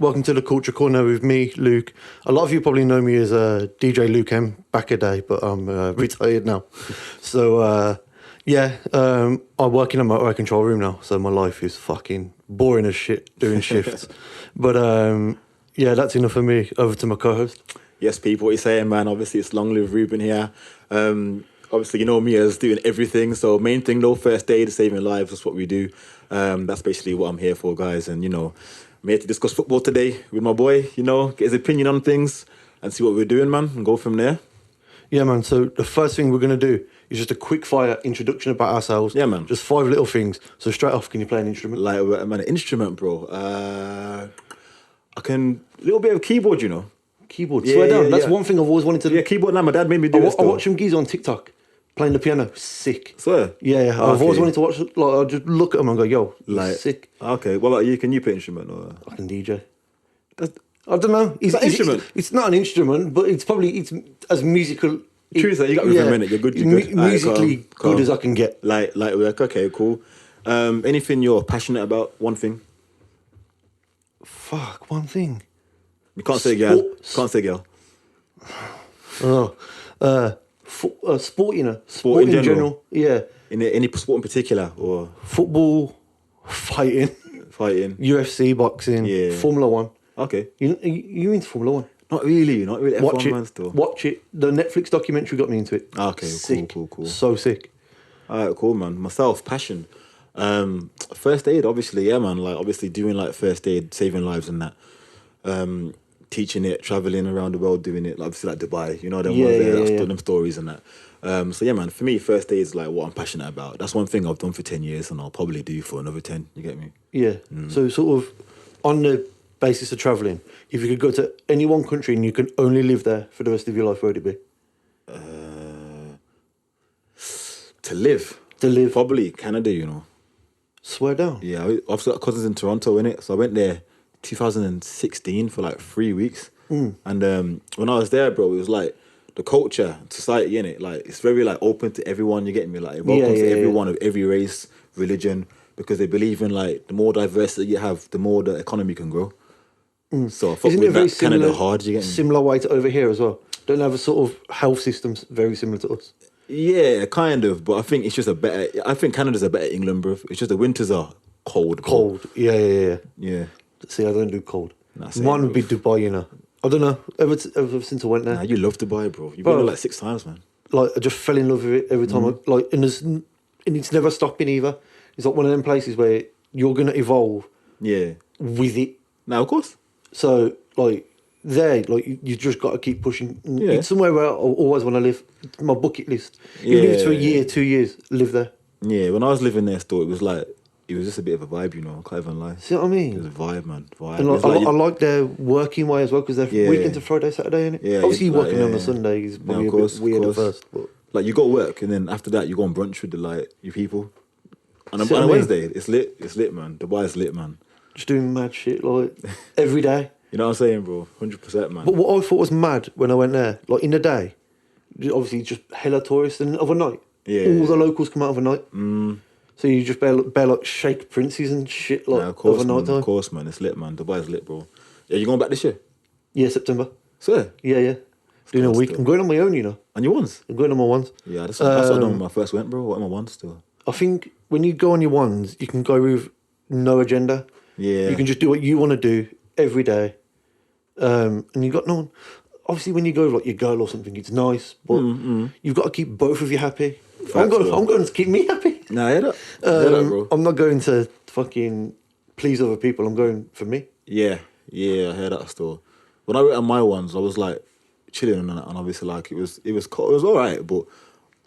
Welcome to the Culture Corner with me, Luke. A lot of you probably know me as DJ Luke M back a day, but I'm retired now. So, I'm working in my motorway control room now, so my life is fucking boring as shit doing shifts. But, that's enough for me. Over to my co-host. Yes, people, what you saying, man? Obviously, it's long live Reuben here. Obviously, you know me as doing everything. So main thing, no first aid, saving lives. That's what we do. That's basically what I'm here for, guys. And, I'm here to discuss football today with my boy, get his opinion on things and see what we're doing, man, and go from there. Yeah, man. So the first thing we're going to do is just a quick fire introduction about ourselves. Yeah, man. Just 5 little things. So straight off, can you play an instrument? Like, man, an instrument, bro. I can, a little bit of keyboard, Keyboard. Swear down. That's one thing I've always wanted to do. Yeah, keyboard. Now, my dad made me do it. I watch him geese on TikTok playing the piano. Sick. Swear? Yeah. Okay. I've always wanted to watch, I just look at him and go, yo, like, sick. Okay, what about you? Can you play an instrument? Or? I can DJ. I don't know. It's an instrument. It's not an instrument, but it's as musical. True, so you got me for a minute. You're good. Musically good as I can get. Like work. Okay, cool. Anything you're passionate about? One thing. Fuck, one thing. You can't say girl. Can't say girl. Oh, sport. Sport in general. Yeah. In any sport in particular, or football, fighting, UFC, boxing, Formula 1. Okay. You into Formula 1? Not really. Watch F1 it. Man still. Watch it. The Netflix documentary got me into it. Okay, sick. Cool. So sick. All right, cool, man. Myself, passion. First aid, obviously, yeah, man. Like, obviously doing like first aid, saving lives and that. Teaching it, traveling around the world doing it. Like, obviously, like Dubai, them ones there, them stories and that. So yeah, man. For me, first aid is like what I'm passionate about. That's one thing I've done for 10 years, and I'll probably do for another 10. You get me? Yeah. So sort of on the basis of traveling, if you could go to any one country and you could only live there for the rest of your life, where would it be? To live. Probably Canada, Swear down. Yeah, I've got cousins in Toronto, innit? So I went there 2016 for like 3 weeks. And when I was there, bro, it was like the culture, society, innit? Like, it's very like open to everyone, you get me? Like, it welcomes everyone of every race, religion, because they believe in like the more diversity you have, the more the economy can grow. So I thought with that Canada hard, you get me? Similar way to over here as well. Don't have a sort of health systems very similar to us. Yeah, kind of, but I think it's just I think Canada's a better England, bro. It's just the winters are cold. Cold, yeah. See, I don't do cold. Mine would be Dubai, I don't know, ever since I went there. Nah, you love Dubai, bro. You've been there like 6 times, man. Like, I just fell in love with it every time. And it's never stopping either. It's like one of them places where you're going to evolve with it. Now, of course. So, like, there, like, you just got to keep pushing. Yeah. It's somewhere where I always want to live. My bucket list. Even if it's for a year, 2 years, live there. Yeah, when I was living there still, it was just a bit of a vibe, I can't even lie. See what I mean? It was a vibe, man. And I like their working way as well, because they're weekend to Friday, Saturday, innit? Yeah. Obviously, working on a Sunday is probably a bit weird at first. But like, you got to work, and then after that, you go on brunch with your people. And on a Wednesday, it's lit, man. Dubai is lit, man. Just doing mad shit, like, every day. You know what I'm saying, bro? 100%, man. But what I thought was mad when I went there, like, in the day, obviously just hella tourists, and overnight, all the locals come out overnight. So you just bear like shake princes and shit, like, overnight time. Of course, man. It's lit, man. Dubai's lit, bro. Yeah, you going back this year? Yeah, September. Swear? Yeah. Doing a week. Still. I'm going on my own, On your ones? I'm going on my ones. Yeah, that's what I done when I first went, bro. What am I ones still? I think when you go on your ones, you can go with no agenda. Yeah. You can just do what you want to do every day. And you got no one. Obviously, when you go with like your girl or something, it's nice, but you've got to keep both of you happy. I'm going to keep me happy. Nah, I hear that. Bro. I'm not going to fucking please other people. I'm going for me. Yeah, I hear that still. When I went on my ones, I was like chilling and obviously like it was all right, but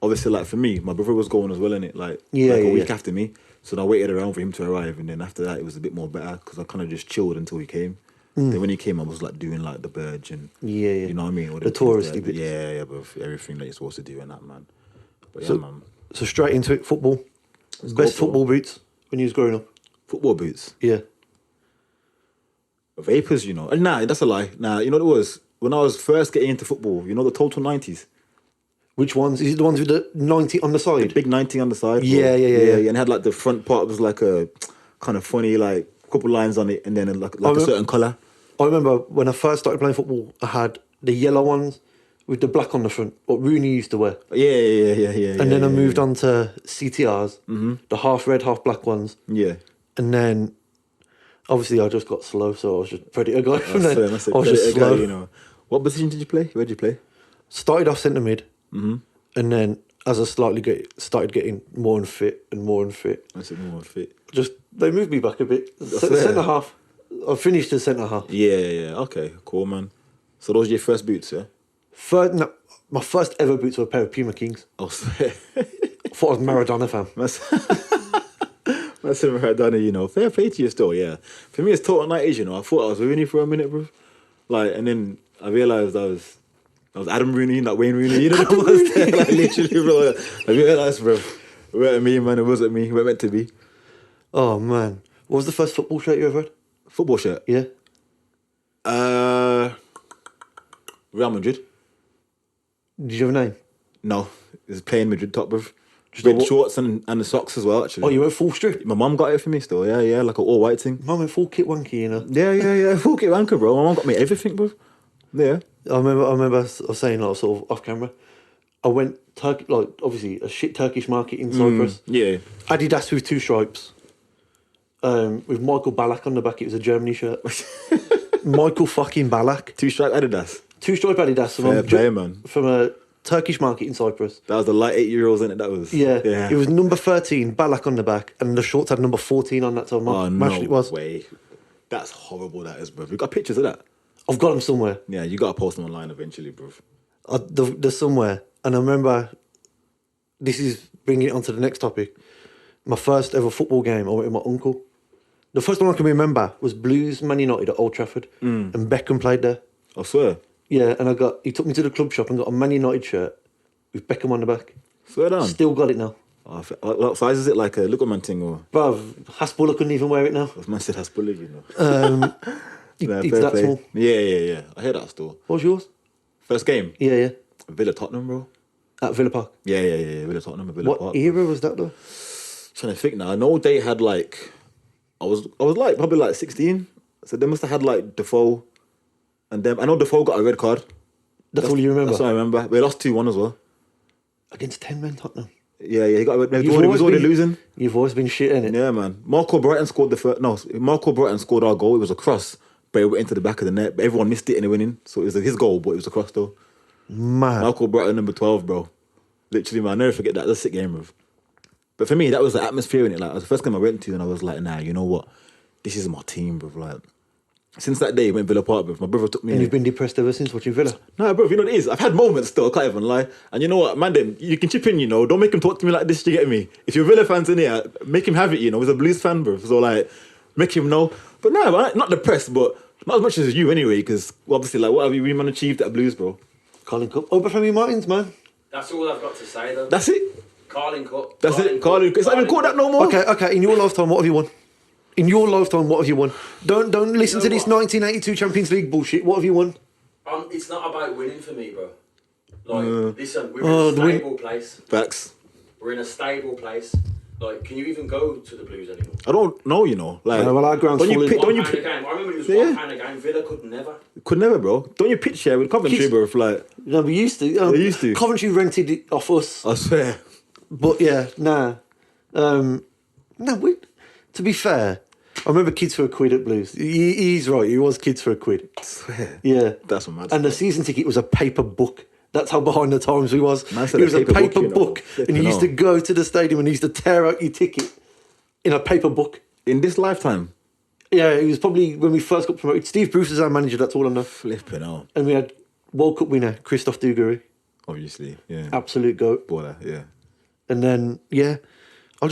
obviously like for me, my brother was going as well, innit? Like a week after me. So I waited around for him to arrive, and then after that it was a bit more better because I kind of just chilled until he came. Then when he came, I was like doing like the Burj and you know what I mean, all the touristy bits. Yeah, but everything that you're supposed to do and that, man. But man. So straight into it, football. Best football boots when you was growing up. Football boots. Yeah. Vapors, Nah, that's a lie. Nah, you know what it was when I was first getting into football. The total 90s. Which ones? Is it the ones with the 90 on the side? The big 90 on the side. Yeah. And it had like the front part was like a kind of funny, like couple lines on it, and then like a certain colour. I remember when I first started playing football, I had the yellow ones with the black on the front, what Rooney used to wear. Yeah. And then I moved on to CTRs, the half red, half black ones. Yeah. And then, obviously, I just got slow, so I was just Predator guy from there. I was Predator just slow. guy, you know. What position did you play? Where did you play? Started off centre mid, and then as I started getting more and fit. I said more fit. Just they moved me back a bit. Centre half. I finished as centre half. Yeah. Okay, cool, man. So those are your first boots, yeah? My first ever boots were a pair of Puma Kings. Oh, swear. I thought I was Maradona fam. That's Maradona, you know. Fair play to you still, yeah. For me, it's total 90s, you know. I thought I was Rooney for a minute, bro. Like, and then I realised I was Adam Rooney, not Wayne Rooney. You know what I was there? Like, literally, bro. I realised, bro. It wasn't me, man. It wasn't me. It was meant to be. Oh, man. What was the first football shirt you ever had? Football shirt? Yeah. Real Madrid. Did you have a name? No. It was playing Madrid top, bro. Red shorts and the socks as well, actually. Oh, you went full strip? My mum got it for me still, yeah, like an all-white thing. Mum went full kit wanky, you know? Yeah, full kit wanker, bro. My mum got me everything, bro. Yeah. I remember I was saying, like, sort of off camera, I went, obviously, a shit Turkish market in Cyprus. Yeah. Adidas with 2 stripes. With Michael Ballack on the back. It was a Germany shirt. Michael fucking Ballack. 2-stripe Adidas. 2-stripe Adidas. Fair play, man. From a Turkish market in Cyprus. That was the light 8-year-olds, in it? That was. Yeah. It was number 13, Ballack on the back, and the shorts had number 14 on that. So no way. That's horrible, that is, bro. You got pictures of that? I've got them somewhere. Yeah, you got to post them online eventually, bro. They're somewhere. And I remember, this is bringing it on to the next topic. My first ever football game, I went with my uncle. The first one I can remember was Blues Man United at Old Trafford, and Beckham played there. I swear. Yeah, and he took me to the club shop and got a Man United shirt with Beckham on the back. Swear down. Still got it now. What size is it? Like a Liquorman thing or? Bruv, Hasbulla couldn't even wear it now. Man said Hasbulla, you know. It's that play. Small. Yeah. I hear that still. What was yours? First game? Yeah. Villa Tottenham, bro. At Villa Park? Yeah. Villa Tottenham, Villa What Park. What era was that though? Trying to think now. I know they had like, I was like probably like 16. So they must have had like Defoe, and then I know Defoe got a red card. That's all you remember? That's what I remember. We lost 2-1 as well. Against 10 men Tottenham? Yeah, he got a red. He was already losing. You've always been shit, innit? Yeah, man. Marco Brighton scored our goal. It was a cross, but it went into the back of the net. But everyone missed it and it went in. So it was his goal, but it was a cross though. Man. Marco Brighton, number 12, bro. Literally, man. I'll never forget that. That's a sick game, bro. But for me, that was the atmosphere in it. Like, it was the first game I went to, and I was like, nah, you know what? This is my team, bro. Like, since that day, I went Villa Park, bro. My brother took me. And you've been depressed ever since watching Villa? Nah, bro, you know what it is? I've had moments still, I can't even lie. And you know what, man, then you can chip in, you know. Don't make him talk to me like this, you get me? If you're Villa fans in here, make him have it, you know. He's a Blues fan, bro. So, like, make him know. But nah, man, not depressed, but not as much as you anyway, because obviously, like, what have you really man achieved at Blues, bro? Carling Cup. Obafemi Martins, man. That's all I've got to say, though. That's it? Carling Cup. That's it? Carling Cup. It's not even called that no more. Okay. In your lifetime, what have you won? In your lifetime, what have you won? Don't listen to this 1982 Champions League bullshit. What have you won? It's not about winning for me, bro. Like, listen, we're in a stable place. Facts. We're in a stable place. Like, can you even go to the Blues anymore? I don't know, you know. Like, well, our ground's full. Don't you pick a game? I remember it was £1 a game. Villa could never. Could never, bro. Don't you pitch here with Coventry, bro? Like, no, we used to. They used to. Coventry rented it off us. I swear. But yeah, nah. To be fair, I remember Kids for a Quid at Blues. He's right. He was Kids for a Quid. I swear. Yeah. That's what mad. And the season ticket was a paper book. That's how behind the times we was. Nice, it was a paper book. You know. And you used to go to the stadium and you used to tear out your ticket in a paper book. In this lifetime? Yeah, it was probably when we first got promoted. Steve Bruce was our manager, that's all I know. Flipping out. And we had World Cup winner, Christophe Dugarry. Obviously, yeah. Absolute goat. Baller, yeah. And then, yeah, I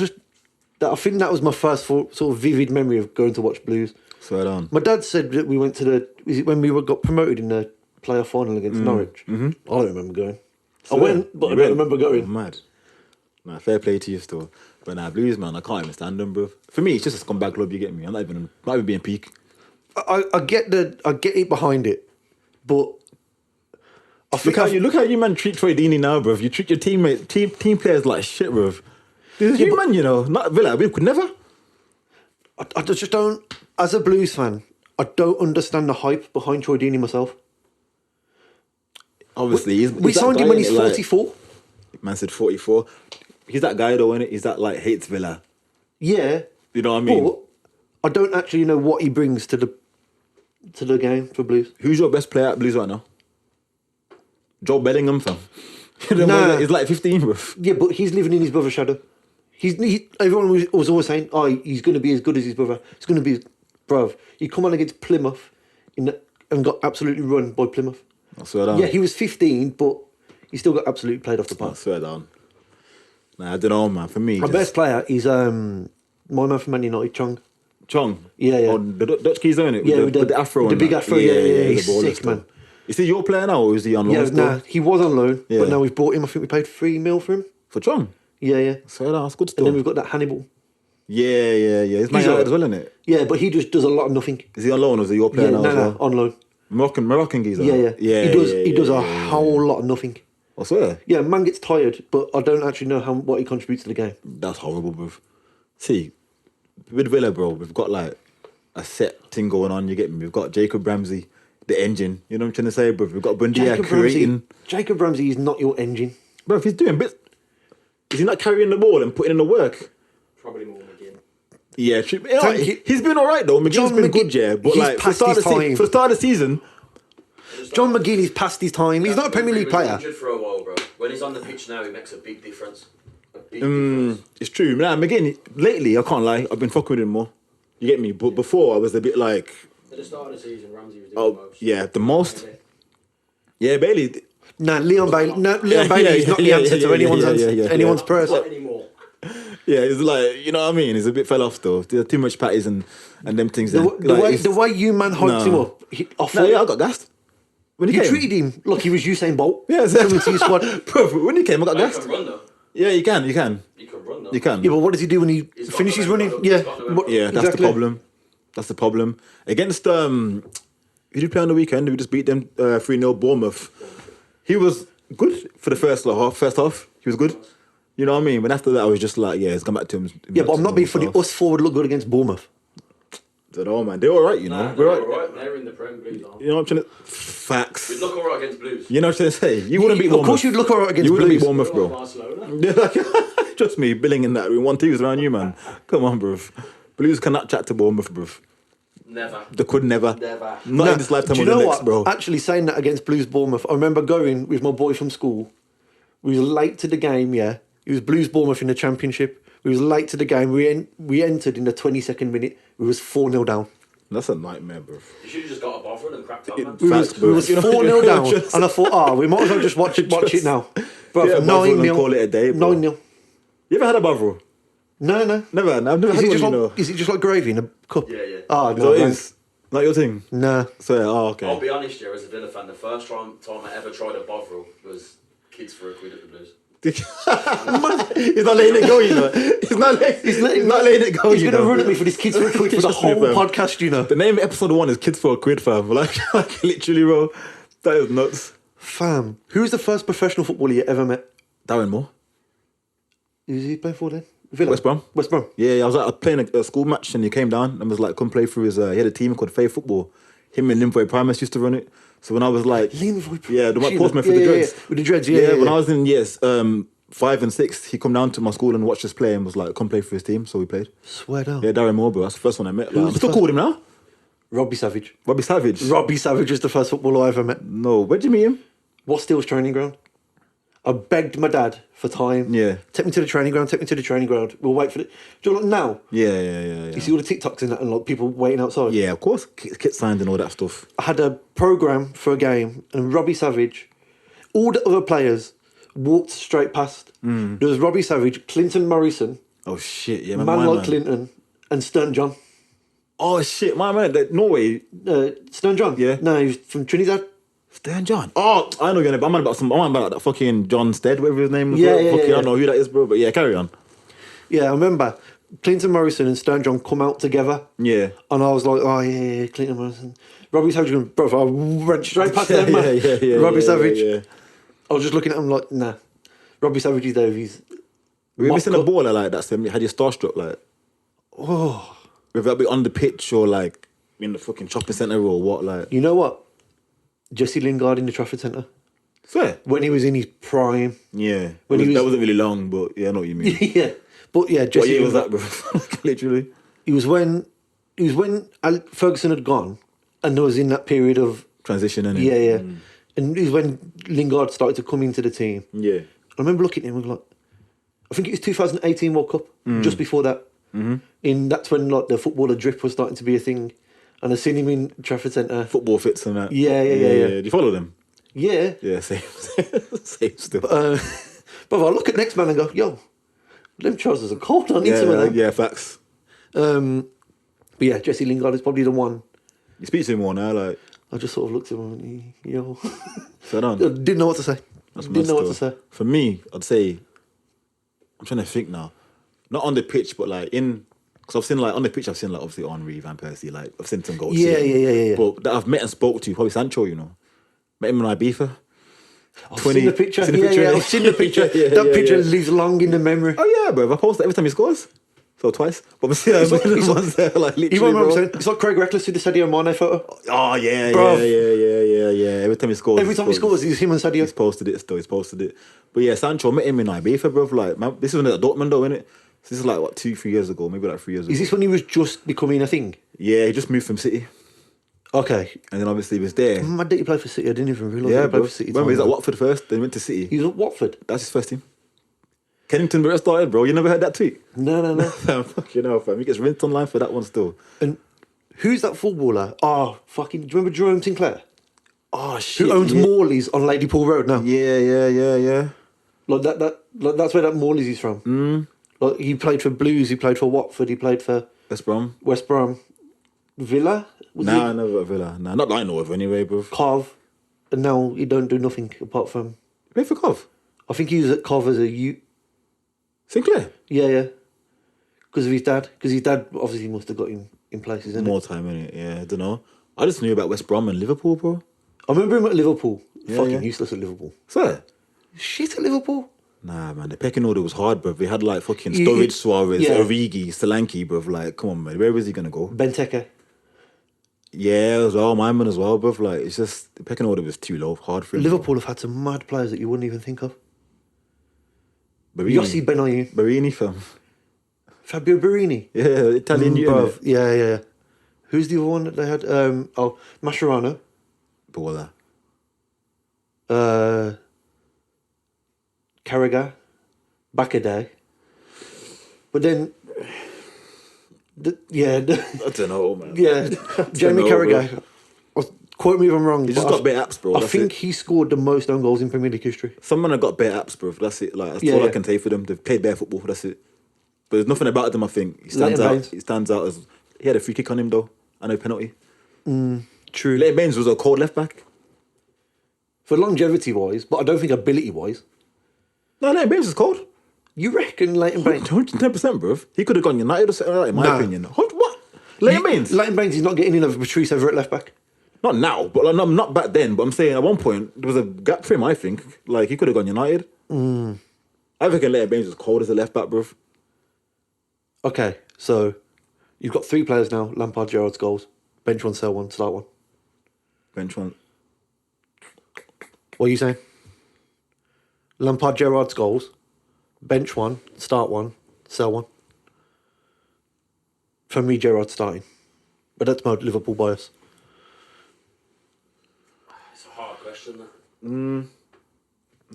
think that was my first sort of vivid memory of going to watch Blues. Swear down. My dad said that we went to when we got promoted in the playoff final against Norwich. Mm-hmm. I don't remember going. I went, but I don't remember going. Mad. Nah, fair play to you still. But nah, Blues, man, I can't even stand them, bro. For me, it's just a scumbag club, you get me? I'm not even being peak. I get it behind it, but look how you man treat Troy Deeney now, bro. You treat your team players like shit, bro. Man, you know, not Villa. We could never. I just don't. As a Blues fan, I don't understand the hype behind Troy Deeney myself. Obviously, we signed him when he's 44. Man said 44. He's that guy though, isn't it? He's that like hates Villa. Yeah. You know what I mean? But I don't actually know what he brings to the game for Blues. Who's your best player at Blues right now? Joe Bellingham, fam. Nah. He's like 15, bro. Yeah, but he's living in his brother's shadow. Everyone was always saying, oh, he's going to be as good as his brother. He's going to be, bruv. He come on against Plymouth and got absolutely run by Plymouth. I swear down. Yeah, he was 15, but he still got absolutely played off the park. I swear down. Nah, I don't know, man. For me, my best player is my man from Man United, Chong. Yeah. Oh, the Dutch keys, isn't it? With the afro. With the big afro, yeah. He's sick, man. Is he your player now, or is he on loan? Yeah, nah, he was on loan, Yeah. but now we've bought him. I think we paid $3 million for him. For Chong? Yeah. So that's good stuff. And then we've got that Hannibal. Yeah. He's Man United as well, isn't it? Yeah, but he just does a lot of nothing. Is he on loan, or is he your player now as well? On loan. Moroccan geezer? Yeah. He does a whole lot of nothing. I swear. Yeah, man gets tired, but I don't actually know what he contributes to the game. That's horrible, bro. See, with Villa, bro, we've got like a set thing going on, you get me? We've got Jacob Ramsey, the engine. You know what I'm trying to say, bro? We've got Bundia creating. Jacob Ramsey is not your engine. Bro, if he's doing bits, is he not carrying the ball and putting in the work? Probably more McGinn. Yeah, he's been all right though. McGinn's been good, yeah. But like for the start of the season, John McGinn is past his time. He's not a Premier League player. Injured for a while, bro. When he's on the pitch now, he makes a big difference. Difference. It's true. Nah, McGinn, lately, I can't lie, I've been fucking with him more. You get me? But before, I was a bit like... At the start of the season, Ramsey was doing the most. Yeah, the most. Yeah, Bailey. Nah, Leon Bailey. No, Leon Bailey is not the answer to anyone's prayers. Not anymore. Yeah, it's like, you know what I mean? He's a bit fell off though. There's too much patties and them things. The way you man hyped him up, I got gassed. When he you came. treated him like he was Usain Bolt. Yeah, coming to your squad. Bro, when he came, I got gassed. He can run though. Yeah, you can. He can run though. You can. Yeah, but what does he do when he finishes running? Yeah, that's the problem. Against who did he play on the weekend? We just beat them 3-0 Bournemouth. He was good for the first half. He was good. You know what I mean? But after that, I was just like, yeah, it's come back to him. Yeah, but I'm not being funny. Us forward look good against Bournemouth. I don't know, man. They're all right, you know. They're all right. They're in the Prem Blues, aren't they? You know what I'm trying to... Facts. We'd look all right against Blues. You know what I'm trying to say? You wouldn't beat Bournemouth. Of course you'd look all right against Blues. You wouldn't beat Blues. Bournemouth, bro. Trust me, billing in that. We 1-2s around you, man. Come on, bro. Blues cannot chat to Bournemouth, bro. Never. They could never. Not in this lifetime or the next, bro. Actually, saying that against Blues Bournemouth, I remember going with my boy from school. We was late to the game, yeah. It was Blues Bournemouth in the Championship. We was late to the game. We entered in the 22nd minute. We was 4-0 down. That's a nightmare, bro. You should have just got a bother and cracked on, man. We was 4-0 down. And I thought, we might as well just watch it now. Bro, 9-0. Call it a day, bro. 9-0. You ever had a bother? No. Never. I've never had one, Is it just like gravy in a cup? Yeah. Oh, no. So it is. Not your thing? Nah. So, okay. I'll be honest, yeah, as a Villa fan, the first time I ever tried a Bovril was Kids for a Quid at the Blues. He's not letting it go, you know. He's not letting it go, He's going to run at me for this Kids for a Quid for the whole podcast, you know. The name of episode 1 is Kids for a Quid, fam. Like literally, bro. That is nuts. Fam. Who's the first professional footballer you ever met? Darren Moore. Who's he playing for then? Villa? West Brom. Yeah, I was playing a school match and he came down and was like, come play for his... he had a team called Faith Football. Him and Linvoy Primus used to run it. So when I was like... Yeah, the one postman for the Dreads. With the Dreads, yeah. When I was in years 5 and 6, he come down to my school and watched us play and was like, come play for his team. So we played. Swear down. Yeah, Darren Moore, bro. That's the first one I met. Like, still called him now? Robbie Savage. Robbie Savage was the first footballer I ever met. No, where'd you meet him? Whatsteel's training ground. I begged my dad for time. Yeah. Take me to the training ground. We'll wait for it. Do you know, like now? Yeah. You see all the TikToks in that and like people waiting outside? Yeah, of course. Kit signed and all that stuff. I had a programme for a game and Robbie Savage, all the other players walked straight past. There was Robbie Savage, Clinton Morrison. Oh, shit. Yeah, man like Clinton and Stern John. Oh, shit. My man, Norway. Stern John? Yeah. No, he's from Trinidad. Stern John. Oh, I know you're gonna. I'm on about that fucking John Stead, whatever his name was. Yeah. I don't know who that is, bro. But yeah, carry on. Yeah, I remember Clinton Morrison and Stern John come out together. Yeah. And I was like, oh yeah, Clinton Morrison. Robbie Savage, bro, I went straight past them, man. Yeah. Robbie Savage. Yeah. I was just looking at him like, nah. Robbie Savage is there. He's. Have you ever seen a baller like that? So had you starstruck like? Oh. Whether that be on the pitch or like in the fucking shopping centre or what, like. You know what? Jesse Lingard in the Trafford Centre. Fair. When he was in his prime. Yeah. When that wasn't really long, but yeah, I know what you mean. Yeah. But yeah, Jesse What year was Lingard, that, bro? Literally. It was when Ferguson had gone, and there was in that period of Transition, innit? yeah, and it was when Lingard started to come into the team. Yeah. I remember looking at him and like, I think it was 2018 World Cup, just before that. Mm-hmm. That's when like the footballer drip was starting to be a thing, and I seen him in Trafford Centre. Football fits and that. Yeah. Do you follow them? Yeah. Yeah, same. Same still. But I look at next man and go, yo, them trousers are cold. I need some of them. Yeah, facts. But yeah, Jesse Lingard is probably the one. You speak to him more now, like. I just sort of looked at him and went, yo. Fair on. Didn't know what to say. Didn't know what to say. For me, I'd say, I'm trying to think now. Not on the pitch, but like because I've seen like on the pitch, I've seen like obviously Henry, Van Persie, like I've seen some goals. Yeah. But that I've met and spoke to, probably Sancho, you know. Met him in Ibiza. I've seen the picture. Yeah, I've seen the picture. That picture lives long in the memory. Oh yeah, bro. I post it every time he scores. So twice. But I'm seeing the ones there, like literally, you remember what I'm saying? It's like Craig Reckless with the Sadio Mane photo. Oh yeah, Bro. yeah. Every time he scores. He scores, it's him and Sadio. He's posted it. But yeah, Sancho, met him in Ibiza, bro. Like, man, this was at Dortmund though, innit? So this is like, what, 2-3 years ago, maybe like 3 years ago. Is this when he was just becoming a thing? Yeah, he just moved from City. Okay. And then obviously he was there. Mad that he played for City. I didn't even realise Yeah, he played bro. for City. Remember, he was at Watford first, then he went to City. He was at Watford? That's his first team. Kennington where it started, bro. You never heard that tweet? No. Fam, fucking hell, fam. He gets rinsed online for that one still. And who's that footballer? Oh, fucking, do you remember Jerome Sinclair? Oh, shit. Who owns Morley's on Lady Pool Road now? Yeah. Like that's where that Morley's is from. Like he played for Blues, he played for Watford, he played for West Brom. Villa? Never at Villa. Nah, not that I know of anyway, bro. Cov. And now he don't do nothing apart from... He played for Cov? I think he was at Cov as a youth. Sinclair? Yeah. Because of his dad. Because his dad obviously must have got him in places, innit? More time, innit? Yeah, I don't know. I just knew about West Brom and Liverpool, bro. I remember him at Liverpool. Yeah. Useless at Liverpool. Fair? Shit at Liverpool. Nah, man, the pecking order was hard, bro. We had like fucking Sturridge, Suarez, Origi, Solanke, bro. Like, come on, man. Where was he going to go? Benteke. Yeah, as well. My man as well, bro. Like, it's just, the pecking order was too low, hard for him. Liverpool have had some mad players that you wouldn't even think of. Barini. Yossi Benayoun. Barini, fam. Fabio Barini. Yeah, Italian bro. Yeah. Who's the other one that they had? Mascherano. Baller. Carragher. Back a day. But then... I don't know, man. Yeah, Jamie Carragher. Quote me if I'm wrong. He just got better apps, bro. I think he scored the most own goals in Premier League history. Someone have got better apps, bro. That's it. Like, that's all I can say for them. They've played better football. That's it. But there's nothing about them, I think. He stands out. He stands out as... He had a free kick on him, though. I know, penalty. True. Leighton Baines was a cold left back. For longevity-wise, but I don't think ability-wise. No, Leighton Baines was cold. You reckon Leighton Baines? 110%, bro. He could have gone United or something, in my opinion. What? Leighton Baines? Leighton Baines is not getting in over Patrice over at left back. Not now, but not back then. But I'm saying at one point, there was a gap for him, I think. Like, he could have gone United. I reckon Leighton Baines was cold as a left back, bro. Okay, so you've got 3 players now. Lampard, Gerrard's goals. Bench one, sell one, start one. Bench one. What are you saying? Lampard, Gerrard's goals. Bench one, start one, sell one. For me, Gerrard starting. But that's my Liverpool bias. It's a hard question, that. I'm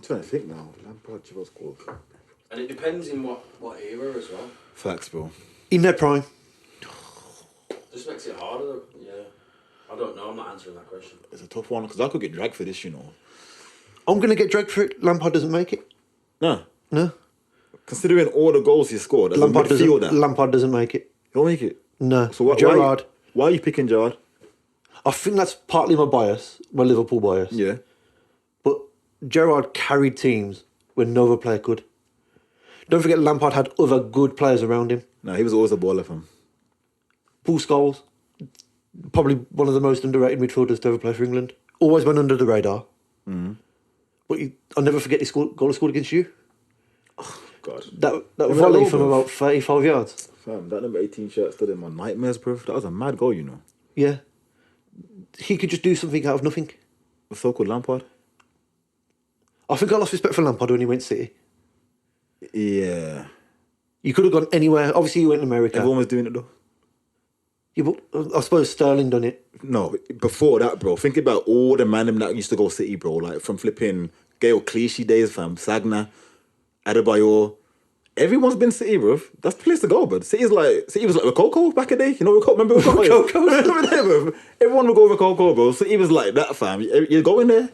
trying to think now. Lampard, Gerrard's goals. And it depends in what era as well. Facts, bro. In their prime. Just makes it harder, though. Yeah. I don't know. I'm not answering that question. It's a tough one, because I could get dragged for this, you know. I'm going to get dragged for it. Lampard doesn't make it. No. Considering all the goals he scored, Lampard doesn't make it. He'll make it. No. So Gerrard. Why are you picking Gerrard? I think that's partly my bias, my Liverpool bias. Yeah. But Gerrard carried teams when no other player could. Don't forget Lampard had other good players around him. No, he was always a baller for him. Paul Scholes, probably one of the most underrated midfielders to ever play for England. Always went under the radar. But I'll never forget his goal he scored against you. Oh, God. That volley from about 35 yards. Fam, that number 18 shirt stood in my nightmares, bro. That was a mad goal, you know. Yeah. He could just do something out of nothing. The so-called Lampard. I think I lost respect for Lampard when he went City. Yeah. You could have gone anywhere. Obviously, you went to America. Everyone was doing it though. Yeah, but I suppose Sterling done it. No, before that, bro. Think about all the man them that used to go City, bro. Like from flipping Gail Clichy days, fam. Sagna, Adebayor. Everyone's been City, bro. That's the place to go, bro. City was like Rococo back in the day. You know Rococo? Remember Rococo? Remember that, bro? Everyone would go Rococo, bro. City was like that, fam. You're going there.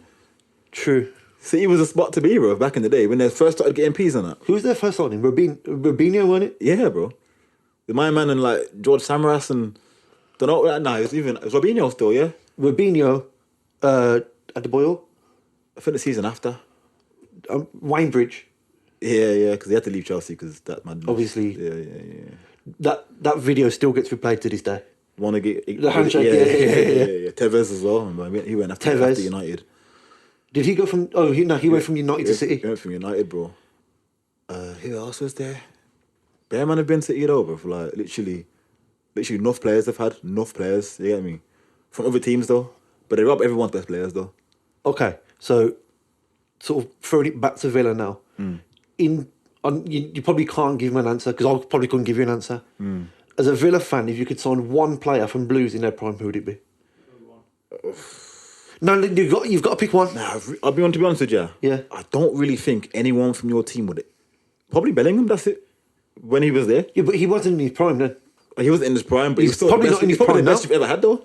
True. City was a spot to be, bro, back in the day when they first started getting P's on that. Who was their first signing? Rubinho, wasn't it? Yeah, bro. My man and like George Samaras and don't know. Nah, it was Robinho still, yeah. Rubinho, Adebayor, I think the season after. Winebridge. Yeah, because he had to leave Chelsea because that man. Obviously. Yeah. That video still gets replayed to this day. Want to get the handshake? Yeah. Tevez as well. He went after United. Did he go from? Oh, he went from United to City. He went from United, bro. Who else was there? Bear man have been City though, bro. For like literally enough players they've had. Enough players. You get me? From other teams though, but they rob everyone's best players though. Okay, so sort of throwing it back to Villa now. You probably can't give him an answer because I probably couldn't give you an answer. As a Villa fan, if you could sign one player from Blues in their prime, who would it be? No, you've got to pick one. Nah, I'll be to be honest with you. Yeah. I don't really think anyone from your team would it. Probably Bellingham. That's it. When he was there. Yeah, but he wasn't in his prime then. He wasn't in his prime, but He's still probably not in his prime the best now. you've ever had though.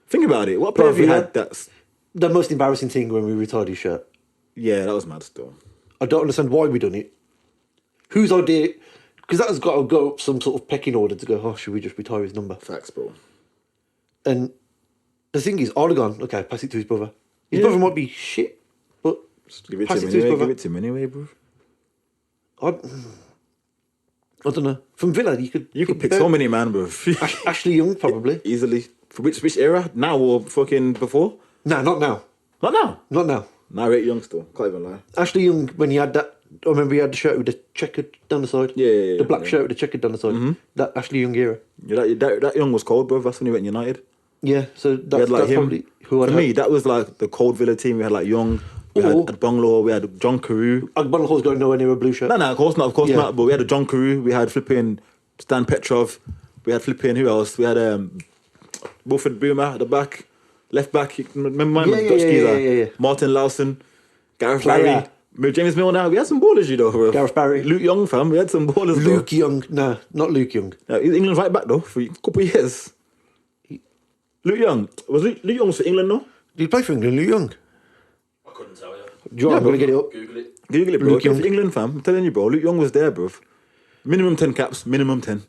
Think about it. What player have you had that's... The most embarrassing thing when we retired his shirt. Yeah, that was mad still. I don't understand why we done it. Whose idea? Because that has got to go up some sort of pecking order to go, oh, should we just retire his number? Facts, bro. And the thing is, I'd have gone, okay, pass it to his brother. His brother might be shit, but just give it pass to it him to his anyway. brother. Give it to him anyway, bro. I don't know. From Villa, you could pick so many, man, bro. Ashley Young, probably. Easily. For which era? Now or fucking before? No, not now. Not now. Not now. Now, rate Young still. Can't even lie. Ashley Young, when he had that, I remember he had the shirt with the checkered down the side. Yeah. The black shirt with the checkered down the side. That Ashley Young era. Yeah, that Young was cold, bro. That's when he went United. Yeah, so that's probably who I'd For me, that was like the cold Villa team. We had like Young, we had Bungalow, we had John Carew. Bungalo's going nowhere near a blue shirt. No, of course not, But we had a John Carew, we had flipping Stan Petrov, we had flipping, who else? We had Wilfred Boomer at the back, left back. Remember my Dutch geezer? Yeah. Martin Lawson, Gareth Barry, James Milner. We had some ballers, you know, bro. Gareth Barry. Luke Young, fam. We had some ballers, Luke Young. No, not Luke Young. He's England's right back, though, for a couple of years. Luke Young. Luke Young was for England, no? Did he play for England, Luke Young? I couldn't tell you. I'm going to get it up. Google it. Google it, bro. Luke Young. For England, fam. I'm telling you, bro. Luke Young was there, bro. Minimum 10 caps. Minimum 10.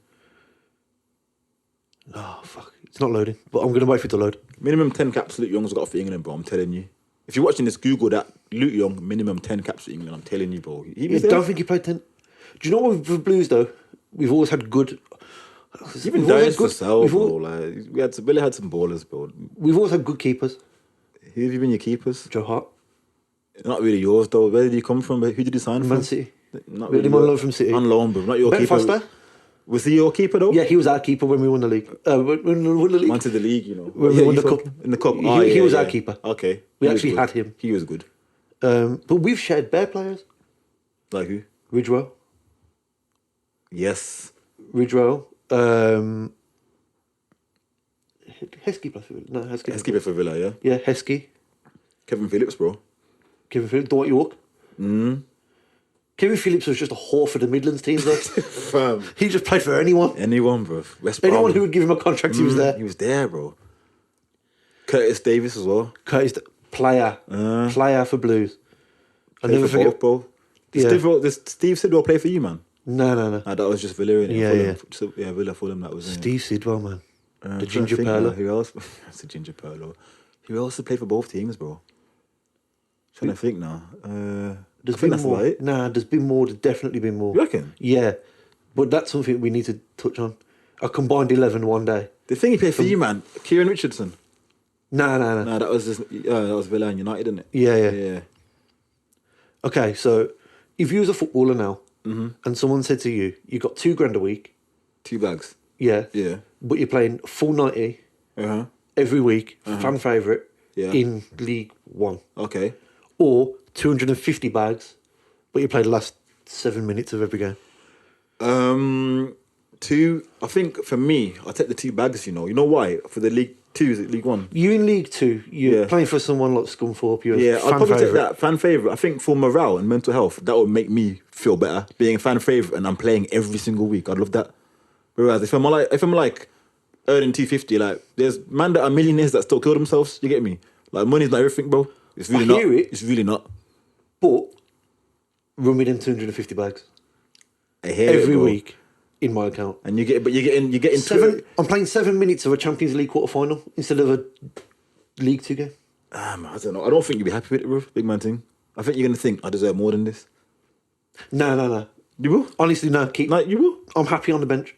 Oh, fuck. It's not loading, but I'm going to wait for it to load. Minimum 10 caps Luke Young's got for England, bro. I'm telling you. If you're watching this, Google that. Luke Young, minimum 10 caps for England. I'm telling you, bro. I don't think he played 10. Do you know what with Blues, though? We've always had good... Even Darius Vassell, bro. Like, Billy had some ballers, bro. We've always had good keepers. Who have you been your keepers? Joe Hart. Not really yours, though. Where did he come from? Who did he sign from? Man City. Not We had him on loan from City. On loan, bro. Not your Ben keeper. Foster. Was he your keeper, though? Yeah, he was our keeper when we won the league. When we won the league. Went to the league, you know. When we won the cup. In the cup. He was our keeper. Okay. We actually had him. He was good. But we've shared bare players. Like who? Ridgewell. Yes. Ridgewell. Heskey plays for Villa. No, Heskey. Heskey played for Villa, yeah? Yeah, Heskey. Kevin Phillips, bro. Kevin Phillips. Dwight York. Kevin Phillips was just a whore for the Midlands teams, though. Fam. He just played for anyone. Anyone, bro. West Anyone Brom. who would give him a contract, he was there. He was there, bro. Curtis Davis as well. Curtis, player for Blues. I never for forget. both, bro. Does Steve Sidwell play for you, man? No. That was just Villa, innit? Yeah. So, Villa Fulham, that was Steve Sidwell, man. The Ginger Pearl. Pearl. Who else? That's the Ginger Pearl. Who else played for both teams, bro? Trying to think now. There's been more. Right. Nah, there's been more. There's definitely been more. You reckon? Yeah. But that's something we need to touch on. A combined 11 one day. The thing he played for you, man, Kieran Richardson. No. No, that was just, that was Villa and United, didn't it? Yeah. Okay, so if you was a footballer now, and someone said to you, you got $2,000 a week. 2 bags. Yeah. Yeah. But you're playing full 90, every week, fan favourite, in League One. Okay. Or 250 bags, but you play the last 7 minutes of every game. I think for me, I'll take the 2 bags, you know. You know why? For the League 2, is it League 1? You in League 2, you're playing for someone like Scunthorpe, you're Yeah, a I'd fan probably take favourite. that. Fan favourite. I think for morale and mental health, that would make me feel better. Being a fan favourite and I'm playing every single week. I'd love that. Whereas if I'm like earning 250, like there's man that are millionaires that still kill themselves, you get me? Like money's not everything, bro. It's really not. hear it. It's really not. But run me them 250 bags I hear it, every bro. week in my account. And you're getting I'm playing 7 minutes of a Champions League quarter final instead of a League 2 game. I don't know. I don't think you'll be happy with it, bro. Big man thing. I think you're gonna think I deserve more than this. No. You will? Honestly, no. You will? I'm happy on the bench.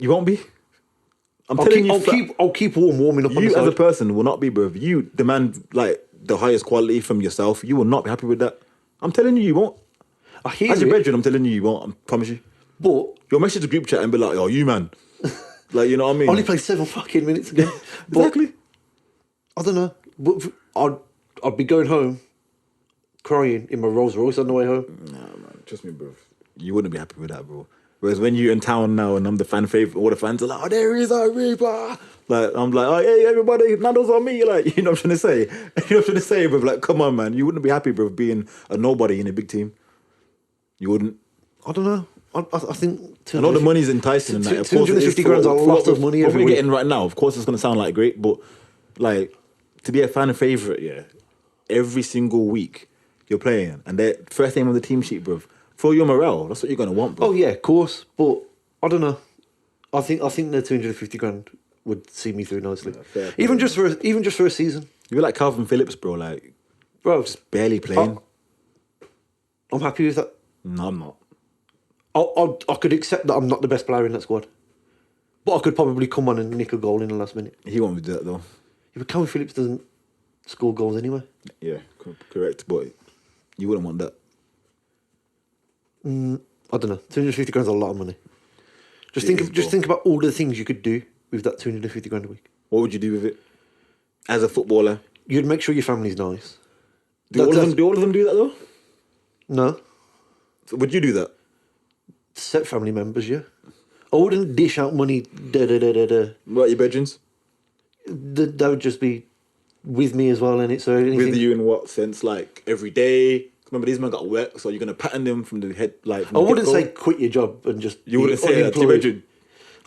You won't be. I'll keep warming up on the You side. as a person will not be, bro. If you demand like the highest quality from yourself, you will not be happy with that. I'm telling you, you won't. I hear As your it, brethren, I'm telling you, you won't. I promise you. but You'll message the group chat and be like, "Oh, you man," like you know what I mean? I only played 7 fucking minutes ago. But Exactly. I don't know. But I'd be going home crying in my Rolls Royce on the way home. Nah, man. Trust me, bro. You wouldn't be happy with that, bro. Whereas when you're in town now and I'm the fan favorite, all the fans are like, "Oh, there is a Reaper." Like I'm like, "Oh, hey, everybody, Nando's on me." Like, you know what I'm trying to say? You know what I'm trying to say, bro? Like, come on, man. You wouldn't be happy, bro, being a nobody in a big team. You wouldn't. I don't know. I think I know the money's enticing and that. Of course, 250 grand's a lot of money what every we're week. getting right now. Of course, it's gonna sound like great, but like to be a fan favorite, yeah, every single week you're playing, and they're first name on the team sheet, bro. For your morale, that's what you're gonna want, bro. Oh yeah, of course. But I don't know. I think the 250 grand would see me through nicely. Fair Even just for a season, You're like Calvin Phillips, bro. Like bro. barely playing. I'm happy with that. No, I'm not. I could accept that I'm not the best player in that squad, but I could probably come on and nick a goal in the last minute. He won't do that though. Yeah, but Calvin Phillips doesn't score goals anyway. Yeah, correct. But you wouldn't want that. I don't know. 250 grand's a lot of money. Just It is, bro. think about all the things you could do with that 250 grand a week. What would you do with it as a footballer? You'd make sure your family's nice. Do all of them do that though? No, So would you do that? set family members. Yeah, I wouldn't dish out money. What about your bedrooms? That would just be with me as well, innit? So anything, With you in what sense? Like every day? Remember, these men got work, so you're gonna pattern them from the head. Like from I the wouldn't get-go? say quit your job and just. You wouldn't say that to your bedroom.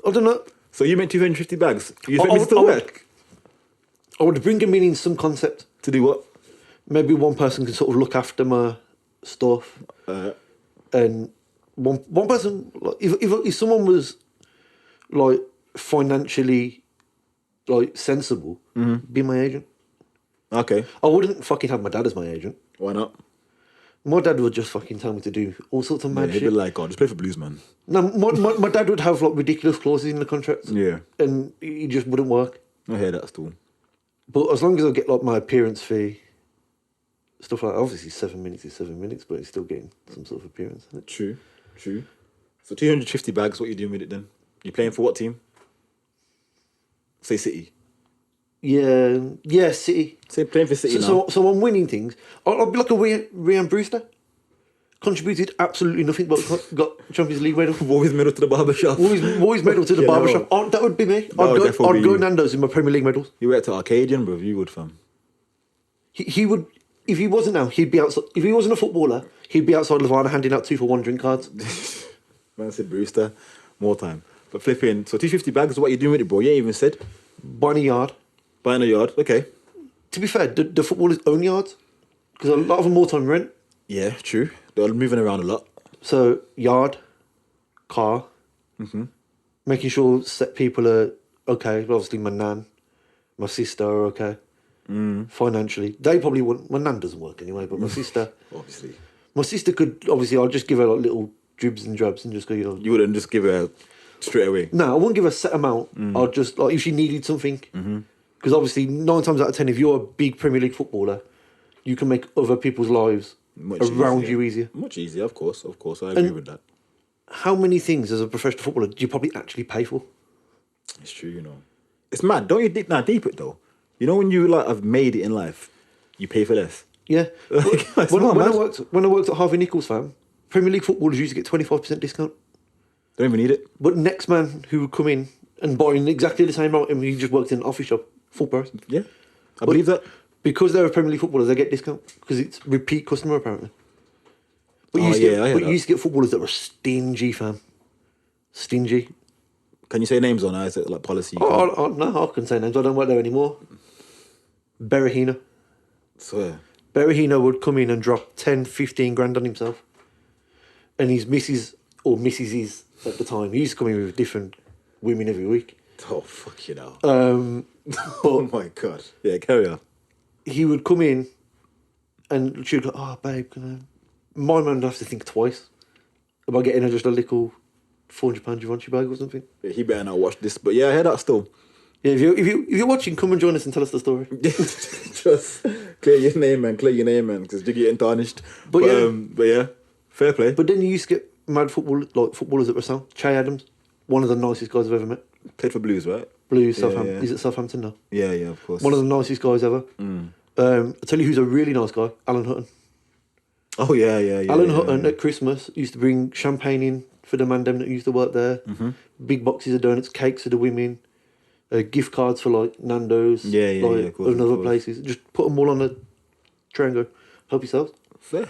I don't know. So you meant 250 bags. You I think would- still I would- work I would bring them in some concept. to do what? Maybe one person can sort of look after my stuff, and one person, like, if someone was like financially like sensible, be my agent. Okay, I wouldn't fucking have my dad as my agent. why not? My dad would just fucking tell me to do all sorts of Yeah, mad he'd be shit. like, "Oh, just play for Blues, man." No, my dad would have like ridiculous clauses in the contracts. Yeah, And it just wouldn't work. I hear that still. But as long as I get like my appearance fee, stuff like that, obviously 7 minutes is 7 minutes, but it's still getting some sort of appearance. Isn't it? True. So 250 bags. What you doing with it then? You playing for what team? Say City. Yeah, City. Say playing for City now. So I'm winning things. I'll be like a Ryan Brewster. Contributed absolutely nothing, but got Champions League medal. Always medal to the barber shop. Always medal to the Yeah, barbershop. no. Oh, that would be me. would definitely I'd be go you. Nando's in my Premier League medals. You went to Arcadian, bro. You would, fam. He would, if he wasn't now, he'd be outside. If he wasn't a footballer, he'd be outside Lavana handing out 2-for-1 drink cards. Man said Brewster. More time. But flipping. So 250 bags. What you doing with it, bro? You ain't even said. Buying a yard. Buying a yard. Okay. To be fair, the footballers own yards because a lot of them more time rent. Yeah, true. They're moving around a lot. So yard, car, making sure set people are okay. Obviously, my nan, my sister are okay. Financially, they probably wouldn't. My nan doesn't work anyway, but my sister, Obviously. my sister could obviously. I'll just give her like little dribs and drabs and just go. You wouldn't just give her straight away. No, I wouldn't give her a set amount. I'll just like if she needed something, because obviously 9 times out of 10, if you're a big Premier League footballer, you can make other people's lives around you easier. Much easier, of course. I agree with that. How many things as a professional footballer do you probably actually pay for? It's true, you know. It's mad. Don't you deep it though? You know when you like have made it in life, you pay for less. Yeah. It's when not I mad. when I worked at Harvey Nichols, fam, Premier League footballers used to get 25% discount. Don't even need it. But next man who would come in and buy in exactly the same item, he just worked in an office shop, full price. Yeah, I believe that. Because they're Premier League footballers, they get discount because it's repeat customer apparently. But I hear you used to get footballers that were stingy, fam. Stingy. Can you say names on? Is it like policy? No, I can say names. I don't work there anymore. Berahino. Swear. Berahino would come in and drop 10, 15 grand on himself. And his missus, or missuses at the time, he used to come in with different women every week. Oh, fuck you know. But Oh my God. Yeah, carry on. he would come in and she'd go, oh, babe, my man would have to think twice about getting her just a little £400 Givenchy bag or something. Yeah, he better not watch this, but yeah, I heard that still. Yeah, if you're watching, come and join us and tell us the story. Just clear your name, man. Clear your name, man, because you're getting tarnished. But yeah, fair play. But then you used to get mad footballers that were sound. Che Adams, one of the nicest guys I've ever met. Played for Blues, right? Blues, Yeah, Southampton. yeah. He's at Southampton now. Yeah, of course. One of the nicest guys ever. I'll tell you who's a really nice guy, Alan Hutton. Oh, yeah. Alan Hutton at Christmas used to bring champagne in for the man them that used to work there. Mm-hmm. Big boxes of donuts, cakes for the women, gift cards for like Nando's, Yeah, of course, and of other course. places. Just put them all on a tray and go, help yourselves. Fair.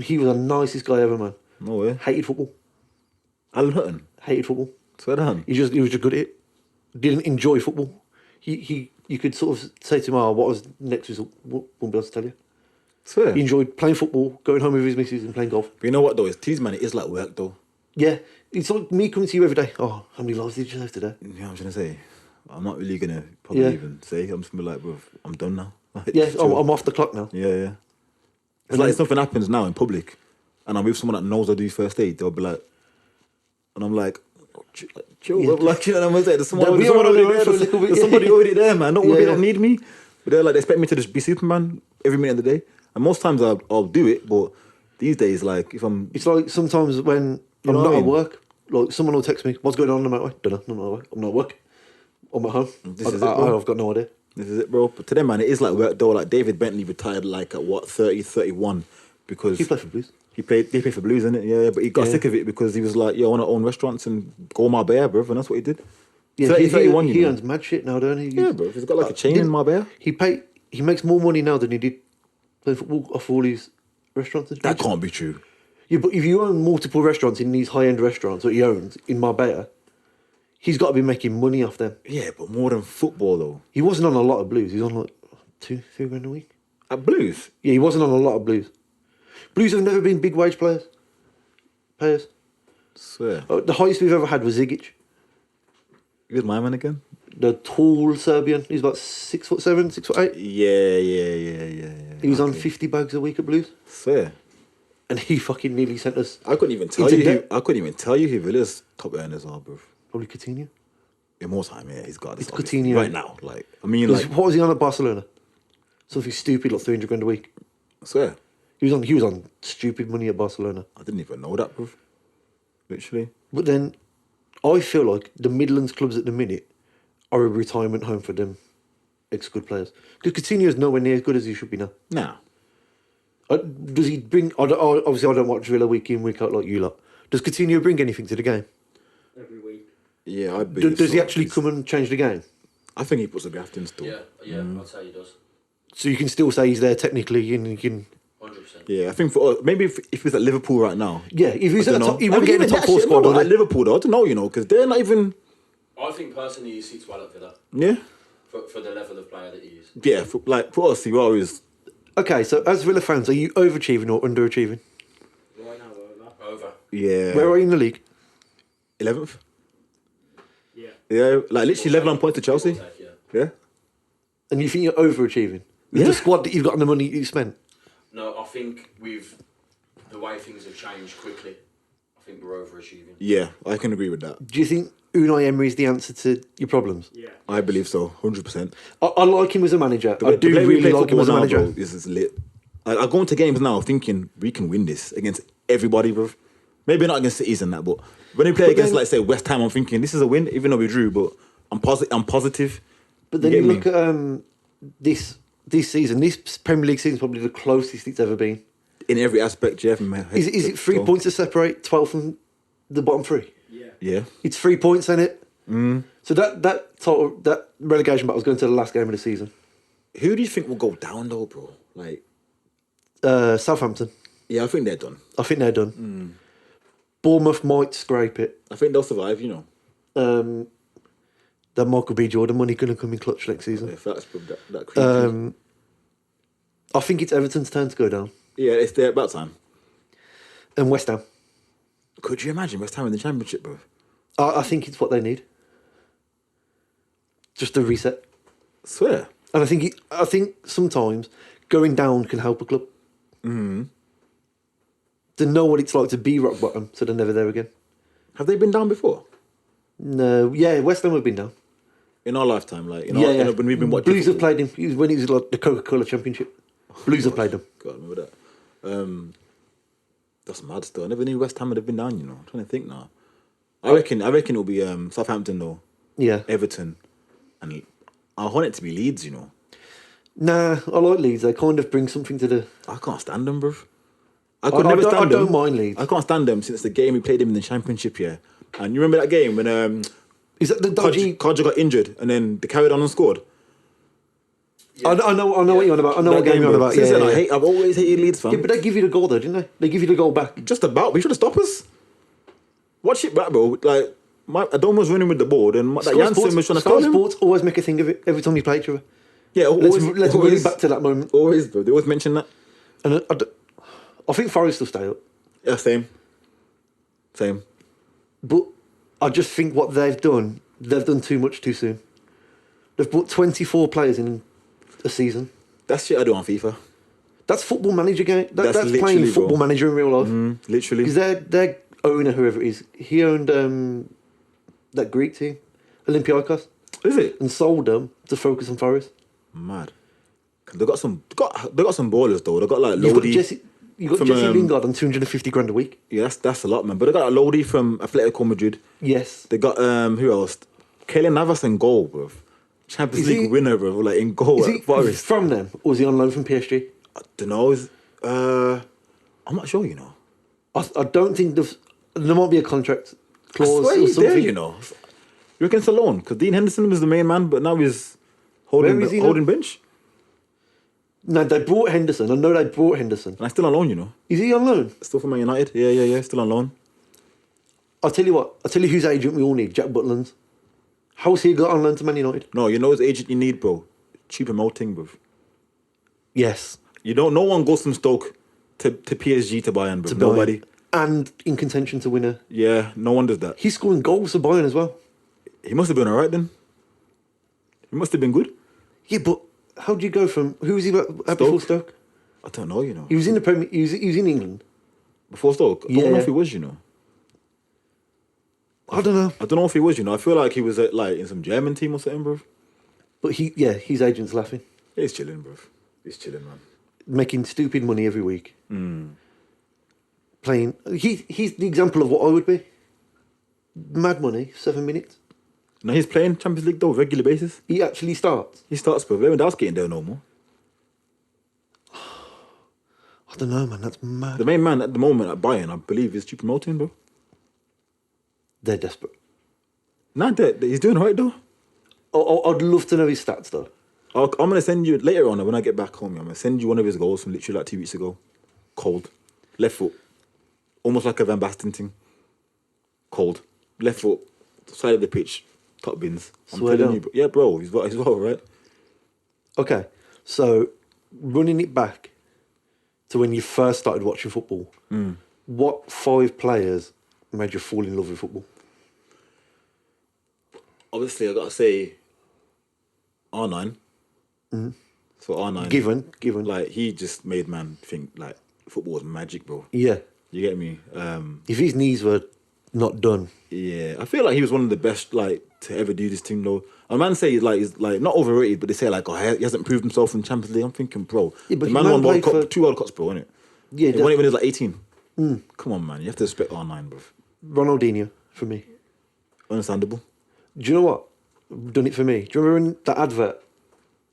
He was the nicest guy ever, man. No way. Hated football. Alan Hutton. Hated football. Swear down. He was just good at it. Didn't enjoy football. You could sort of say to him, "Oh, what was next result?" Won't be able to tell you. Swear. He enjoyed playing football, going home with his missus, and playing golf. But you know what though? It's tease, man. It is like work though. Yeah, it's like me coming to you every day. Oh, how many lives did you have today? You know what I'm trying to say? I'm not really gonna probably Yeah. even say. I'm just gonna be like, bro, I'm done now. Like, Yeah, chill. I'm off the clock now. Yeah. It's like if something happens now in public, and I'm with someone that knows I do first aid, they'll be like, and I'm like, oh, chill, Yeah. like, you know what I'm saying? There's They'll be someone on already their own there. for a little bit, There's yeah. somebody already there, man. Don't worry, Yeah. they don't need me. But they're like, they expect me to just be Superman every minute of the day. And most times I'll do it, but these days, like, if I'm... It's like sometimes when You I'm know not what I at mean? work, like someone will text me, "What's going on the motorway?" Don't know. I'm not at work. I'm not at work. I'm at home. This is it, bro. I've got no idea. This is it, bro. But to them, man, it is like work, though. Like, David Bentley retired, like, at, what, 30, 31, because... He played for Blues. They played for Blues, innit? Yeah, but he got Yeah. sick of it because he was like, I want to own restaurants and go Marbella, bro, and that's what he did. Yeah, 30, he 31, he you know. earns mad shit now, don't he? Yeah, bro. He's got like a chain in didn't- Marbella. He makes more money now than he did playing football off all these restaurants. That can't be true. Yeah, but if you own multiple restaurants in these high-end restaurants that he owns in Marbella, he's got to be making money off them. Yeah, but more than football, though. He wasn't on a lot of Blues. He was on like 2-3 grand a week. At Blues? Yeah, he wasn't on a lot of Blues. Blues have never been big wage players. Swear. The highest we've ever had was Zigic, Who's my man again? the tall Serbian. He's about 6'7", 6'8". Yeah. He was on Okay. 50 bags a week at Blues, Swear. and he fucking nearly sent us I couldn't even tell Into you. debt. I couldn't even tell you who Villa's top earners are, bro. probably Coutinho. In more time, yeah, he's got this. It's obviously, Coutinho. right now. Like, I mean, 'Cause like, what was he on at Barcelona? Something stupid like 300 grand a week. I swear, He was on stupid money at Barcelona. I didn't even know that, bro. Literally. But then I feel like the Midlands clubs at the minute are a retirement home for them ex-good players. Because Coutinho is nowhere near as good as he should be now. Nah. Does he bring... obviously, I don't watch Villa week in, week out like you lot. Does Coutinho bring anything to the game? Every week. Yeah, I believe Does he so. actually come and change the game? I think he puts a graft in still. Yeah, I'd say he does. So you can still say he's there technically and you can... 100%. Yeah, I think for maybe if he's at Liverpool right now. Yeah, if he's I at don't the top, know. he won't I get in mean, the top actually, four squad. no, will at he? Liverpool though, I don't know, you know, because they're not even. I think personally he sits well at Villa Yeah, for the level of player that he is. yeah. For us, he always. Okay, so as Villa fans, are you overachieving or underachieving? Right now, Over. Yeah. Where are you in the league? 11th? yeah. Yeah, like literally level on points to Chelsea. Take, yeah. Yeah. And you think you're overachieving? With Yeah. the squad that you've got and the money you spent? No, I think with the way things have changed quickly, I think we're overachieving. Yeah, I can agree with that. Do you think Unai Emery is the answer to your problems? Yeah. I believe so, 100%. I like him as a manager. The I way do we really play like him football as a now, manager. bro, is lit. Like, I go into games now thinking we can win this against everybody, bro. Maybe not against Cities and that, but when we play But against, then- like, say, West Ham, I'm thinking this is a win, even though we drew, but I'm positive. But then You you get look me? at this season, this Premier League season is probably the closest it's ever been. In every aspect, yeah. Is it 3 points to separate 12 from the bottom three? Yeah. It's 3 points, isn't it? So that relegation battle was going to the last game of the season. Who do you think will go down though, bro? Like, Southampton. yeah, I think they're done. I think they're done. Bournemouth might scrape it. I think they'll survive, you know. That Michael B. Jordan money going to come in clutch next season. If that's that creepy. I think it's Everton's turn to go down. Yeah, it's there about time. And West Ham. Could you imagine West Ham in the Championship, bro? I think it's what they need. Just a reset. Swear. And I think sometimes going down can help a club. To know what it's like to be rock bottom, so they're never there again. Have they been down before? No, yeah, West Ham have been down. In our lifetime, like, when we've been watching. Blues have played him. When he was like the Coca-Cola Championship. Blues have played them. God, I remember that. That's mad still. I never knew West Ham would have been down, you know. I'm trying to think now. I reckon it'll be Southampton though. Yeah. Everton. And I want it to be Leeds, you know. Nah, I like Leeds. They kind of bring something to the... I can't stand them, bruv. I don't mind Leeds. I can't stand them since the game we played them in the Championship, yeah. And you remember that game when Is that the dodgy... Kodja got injured and then they carried on and scored? Yeah. I know what you're on about. I know what game you're on about. Yeah. I've always hated Leeds, fam. Yeah, but they give you the goal though, didn't they? They give you the goal back. Just about. We should have stopped us. Watch it back, bro. Like, Adon was running with the ball and that Janssen was trying to foul him. Sports always make a thing of it every time you play each other. Yeah, always. Let's bring it back to that moment. Always, bro. They always mention that. And I think Forest will stay up. Yeah, same. But I just think what they've done too much too soon. They've brought 24 players in a season. That's shit I do on FIFA. That's Football Manager game. That's playing literally, Football bro. Manager in real life. Literally. Because their owner, whoever it is, he owned that Greek team, Olympiacos. Is it? And sold them to focus on Forest. Mad. They got some ballers though. They got like You've Lodi. got Jesse Lingard on 250 grand a week. Yeah, that's a lot, man. But they got a Lodi from Atletico Madrid. Yes. They got who else? Keylor Navas in goal, bro. Champions League winner, bro. Like in goal Is at he Forest. from them, or is he on loan from PSG? I don't know. I'm not sure. You know. I don't think there might be a contract clause. I swear or he's something. there. You know. You reckon it's a loan? Because Dean Henderson was the main man, but now he's holding bench. No, they brought Henderson. I know they brought Henderson. And I'm still on loan, you know. Is he on loan? Still from Man United. Yeah. Still on loan. I'll tell you what. I'll tell you whose agent we all need. Jack Butland's. How's he got on loan to Man United? No, you know his agent you need, bro. Cheap promoting, bro. Yes. No one goes from Stoke to PSG to Bayern, bro. Nobody. And in contention to win a... Yeah, no one does that. He's scoring goals for Bayern as well. He must have been alright then. He must have been good. Yeah, but how do you go from... Who was he at before Stoke? I don't know, you know. He was in the Premier... He was in England. Before Stoke? I don't know if he was, you know. I don't know. I don't know if he was, you know. I feel like he was at, like, in some German team or something, bro. But his agent's laughing. He's chilling, bro. He's chilling, man. Making stupid money every week. Playing... He's the example of what I would be. Mad money, 7 minutes. No, he's playing Champions League, though, regular basis. He actually starts. He starts, bro. Lewandowski ain't there no more. I don't know, man. That's mad. The main man at the moment at Bayern, I believe, is cheap promoting, bro. They're desperate. Nah, he's doing right, though. I'd love to know his stats, though. I'm going to send you, later on, when I get back home, I'm going to send you one of his goals from literally like 2 weeks ago. Cold. Left foot. Almost like a Van Basten thing. Cold. Left foot. Side of the pitch. Top bins. I'm telling you. Yeah, bro. He's well, right? Okay. So, running it back to when you first started watching football, what 5 players made you fall in love with football? Obviously, I got to say R9. So R9. Given. Like, he just made man think, like, football was magic, bro. Yeah. You get me? If his knees were not done. Yeah. I feel like he was one of the best, like, to ever do this thing, though. A man say he's like not overrated, but they say, like, oh, he hasn't proved himself in Champions League. I'm thinking, bro. Yeah, but the man won 2 World Cups, bro, innit? Yeah. He won it when he was like 18. Come on, man. You have to respect R9, bro. Ronaldinho, for me. Understandable. Do you know what? Done it for me. Do you remember in that advert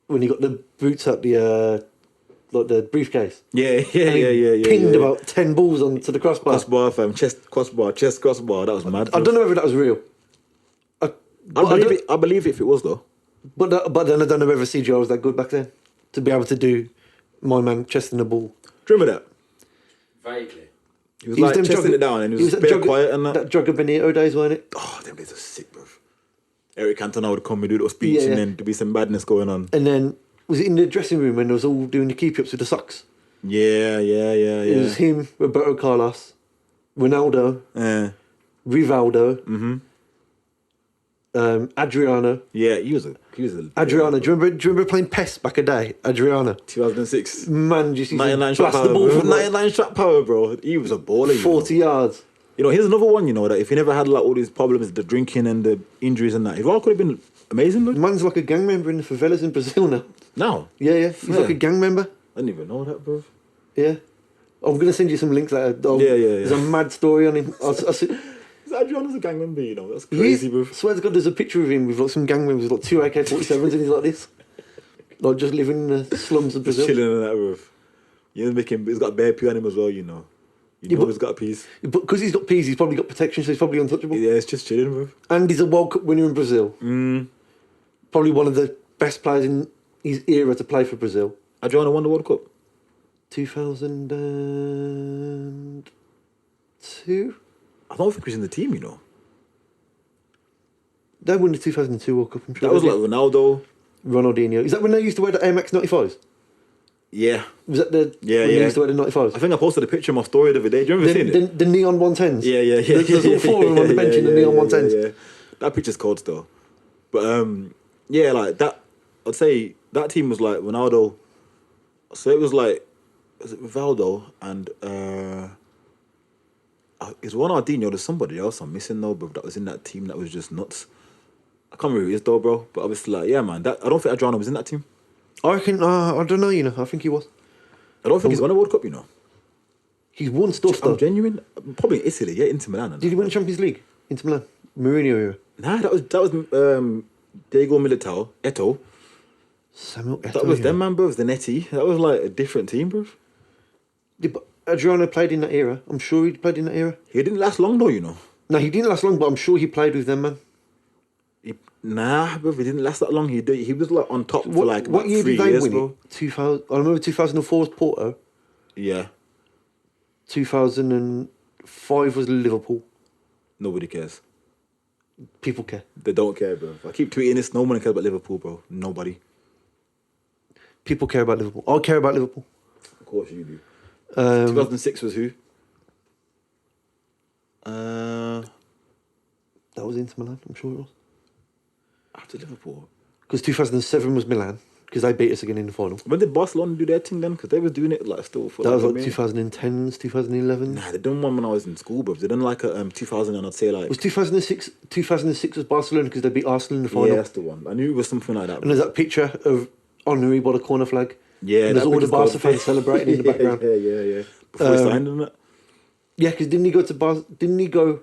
when he got the boots out like the briefcase. Yeah. And he pinged about 10 balls onto the crossbar. Crossbar, fam. Chest crossbar. That was mad. I don't know whether that was real. I believe it if it was though. But then I don't know whether CGI was that good back then to be able to do my man chesting the ball. Do you remember that? Vaguely. He was like chesting it down and he was bare quiet and that. That Jogger Benito days, weren't it? Oh, them days are sick, bro. Eric Cantona would come and do a little speech and then there'd be some madness going on. And then, was it in the dressing room when they was all doing the keep-ups with the socks? Yeah. It was him, Roberto Carlos, Ronaldo, Rivaldo, Adriano. Yeah, he was a Adriano, do you remember playing PES back a day? Adriano. 2006. Man, just used to 99 blast shot the power. ball from 99 shot power, bro. He was a baller. 40 yards. You know, here's another one, you know, that if he never had like all these problems, the drinking and the injuries and that, he could have been amazing, look. Man's like a gang member in the favelas in Brazil now. Now? Yeah. He's like a gang member. I didn't even know that, bro. Yeah. I'm going to send you some links later. There's a mad story on him. Adriano's a gang member, you know. That's crazy, bro. I swear to God, there's a picture of him with like some gang members, like 2 AK-47s, and he's like this. Like just living in the slums of Brazil. Just chilling in that, bro. You know, he's got bare pee on him as well, you know. He's got a piece. But because he's got peas, he's probably got protection, so he's probably untouchable. Yeah, it's just chilling, bro. And he's a World Cup winner in Brazil. Probably one of the best players in his era to play for Brazil. Adriano won the World Cup? 2002? I don't think he was in the team, you know. They won the 2002 World Cup, I'm sure. That was like Ronaldo. Ronaldinho. Is that when they used to wear the AMX 95s? Yeah. Was that the when they used to wear the 95s? I think I posted a picture of my story the other day. Do you remember seeing it? The neon 110s? Yeah. There's all 4 of them on the bench in the neon 110s. Yeah. That picture's cold still. But like that, I'd say that team was like Ronaldo. So it was like, was it Rivaldo and it's Ronaldinho. There's somebody else I'm missing though, bro, that was in that team that was just nuts. I can't remember who it is though, bro. But obviously, like, yeah, man. I don't think Adriano was in that team. I reckon, I don't know, you know. I think he was. I don't think he's won a World Cup, you know. He's won stuff though. I'm genuine. Probably in Italy, yeah, Inter Milan. Did he win the Champions League? Inter Milan? Mourinho era? Nah, that was Diego Militao, Eto'o. Samuel Eto'o. That was them, man, bro. The Netty. That was like a different team, bro. Yeah, but Adriano played in that era. I'm sure he played in that era. He didn't last long though, you know. No, he didn't last long, but I'm sure he played with them, man. Nah, bro, he didn't last that long. He was like on top for like what year 3 did they years, win bro. it? 2000. I remember 2004 was Porto. Yeah. 2005 was Liverpool. Nobody cares. People care. They don't care, bro. I keep tweeting this. No one cares about Liverpool, bro. Nobody. People care about Liverpool. I care about Liverpool. Of course you do. 2006 was who? That was Inter Milan, I'm sure it was. After Liverpool. Because 2007 was Milan, because they beat us again in the final. When did Barcelona do their thing then? Because they was doing it like still for that like was like 2010s, 2011. Nah, they done one when I was in school, bro. They done like a 2000 and I'd say like... It was 2006. 2006 was Barcelona because they beat Arsenal in the final. Yeah, that's the one. I knew it was something like that. And there's that picture of Henry by the corner flag. Yeah, and there's all the Barca fans celebrating in the background. Yeah. Before he signed, didn't it? Yeah, because didn't he go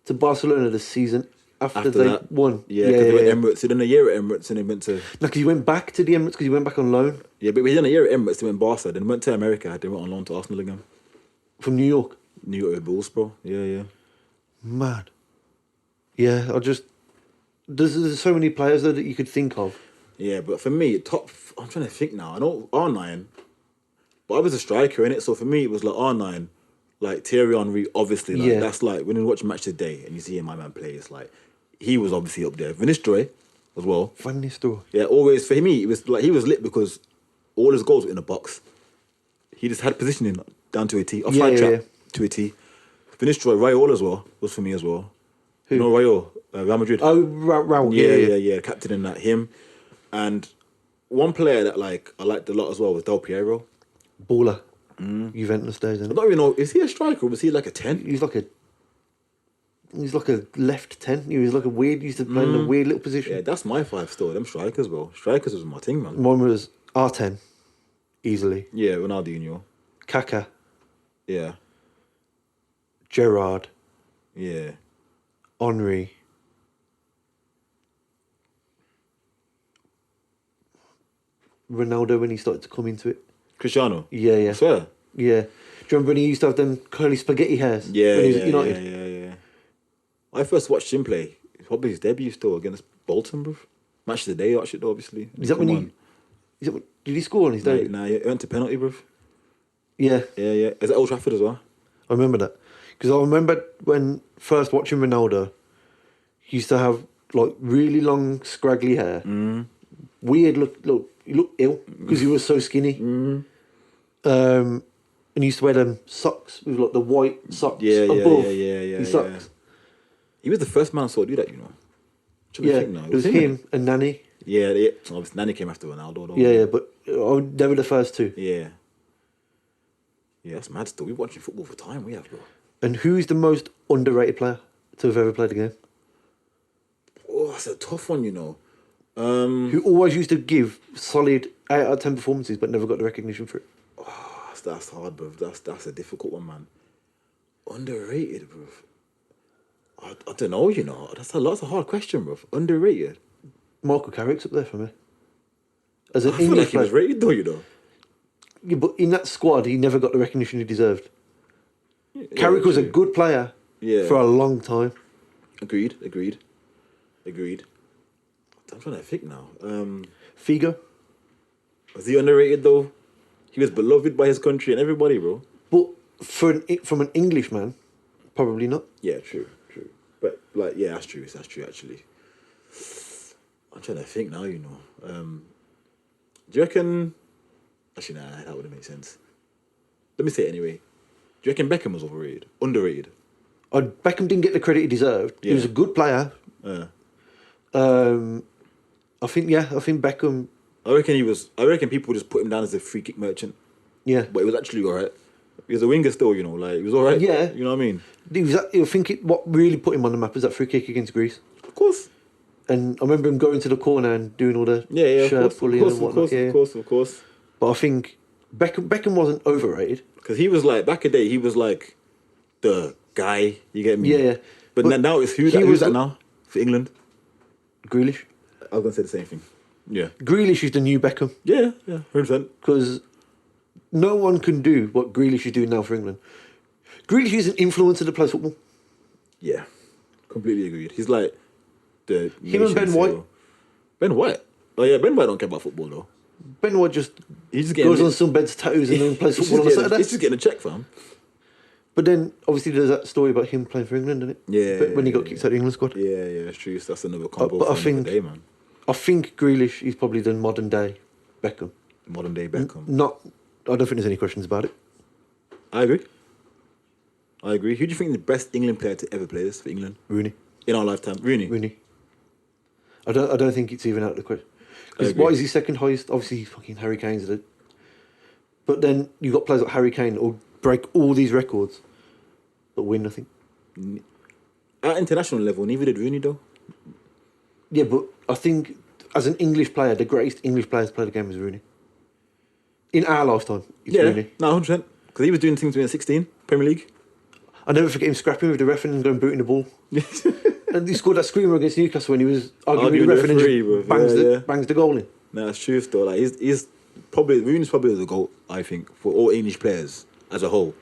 to Barcelona the season after they that won? Yeah, because they went Emirates. He done a year at Emirates and he went to... No, because he went back to the Emirates because he went back on loan. Yeah, but he done a year at Emirates, he went Barca, then went to America, then went on loan to Arsenal again. From New York? New York Bulls, bro. Yeah. Mad. Yeah, there's so many players though that you could think of. Yeah, but for me, I'm trying to think now. I know R9, but I was a striker in it, so for me it was like R9, like Thierry Henry, obviously. Like, that's like when you watch Match Today and you see my man play, it's like he was obviously up there. Van Nistelrooy as well. Van Nistelrooy. Yeah, always for me it was like he was lit because all his goals were in a box. He just had positioning down to a T, offside trap to a T. Van Nistelrooy, Raul as well was for me as well. Who? You know Raul, Real Madrid. Oh, Raul. Yeah, captain in that, him. And one player that like I liked a lot as well was Del Piero. Baller. Juventus days, isn't I it? don't even know, is he a striker or was he like a 10? He's like a left 10. He was like he used to play in a weird little position. Yeah, that's my 5 still. Them strikers, bro. Strikers was my thing, man. Mine was R10, easily. Yeah, Ronaldinho. Kaka. Yeah. Gerrard. Yeah. Henry. Ronaldo when he started to come into it. Cristiano. Yeah, yeah. I swear. Yeah. Do you remember when he used to have them curly spaghetti hairs? Yeah, when he was yeah, at United? yeah. I first watched him play. Probably his debut still against Bolton, bro. Match of the day, I watched it though, obviously. Is that when he? Is that when, did he score on his debut? Nah, he went to penalty, bro. Yeah, Yeah. Is it Old Trafford as well? I remember that because I remember when first watching Ronaldo, he used to have like really long, scraggly hair. Weird look. He looked ill because he was so skinny. And he used to wear them socks with like the white socks above his socks. Yeah. He was the first man I saw do that, you know. Yeah, it was him and Nani. Yeah, obviously Nani came after Ronaldo. Though. Yeah, but they were the first two. Yeah. Yeah, that's mad still. We're watching football for time, we have, bro. And who's the most underrated player to have ever played the game? Oh, that's a tough one, you know. Who always used to give solid 8 out of 10 performances but never got the recognition for it? Oh, that's hard, bro. That's a difficult one, man. Underrated, bro. I don't know, you know. That's a hard question, bro. Underrated. Michael Carrick's up there for me. As an I feel English like he was player. rated though, you know. Yeah, but in that squad, he never got the recognition he deserved. Carrick was a good player for a long time. Agreed. I'm trying to think now. Figo. Was he underrated though? He was beloved by his country and everybody, bro. But from an Englishman, probably not. Yeah, true. But like, yeah, that's true actually. I'm trying to think now, you know. Do you reckon? Actually, nah, that wouldn't make sense. Let me say it anyway. Do you reckon Beckham was overrated? Underrated? Beckham didn't get the credit he deserved. Yeah. He was a good player. I think Beckham. I reckon people just put him down as a free kick merchant. Yeah. But it was actually alright. He was a winger still, you know, like, he was alright. Yeah. You know what I mean? What really put him on the map was that free kick against Greece. Of course. And I remember him going to the corner and doing all the shirt pulling and whatnot. Of course. But I think Beckham wasn't overrated. Because he was like, back in the day, he was like the guy, you get me? Yeah. But now it's who's that now for England? Grealish. I was going to say the same thing. Yeah. Grealish is the new Beckham. Yeah, 100%. Because no one can do what Grealish is doing now for England. Grealish is an influencer that plays football. Yeah, completely agreed. He's like the him and Ben White. Ben White? Oh yeah, Ben White don't care about football though. Ben White just goes goes on some bed's tattoos and then plays football on a Saturday. He's just getting a check, fam. But then, obviously, there's that story about him playing for England, isn't it? Yeah. But when he got kicked out of the England squad. Yeah, it's true. So that's another combo but for another day, man. I think Grealish is probably the modern day Beckham. Modern day Beckham. I don't think there's any questions about it. I agree. Who do you think the best England player to ever play this for England? Rooney. In our lifetime? Rooney. I don't think it's even out of the question. Because what is he second highest? Obviously, fucking Harry Kane's it. But then you've got players like Harry Kane who'll break all these records but win nothing. At international level, neither did Rooney though. Yeah, but I think as an English player, the greatest English player to play the game was Rooney. In our lifetime, it's Rooney. No, 100%. Because he was doing things when he was 16, Premier League. I never forget him scrapping with the ref and going booting the ball. And he scored that screamer against Newcastle when he was arguing with the ref and just bangs the goal in. No, that's true though. Like Rooney's probably the GOAT, I think, for all English players as a whole.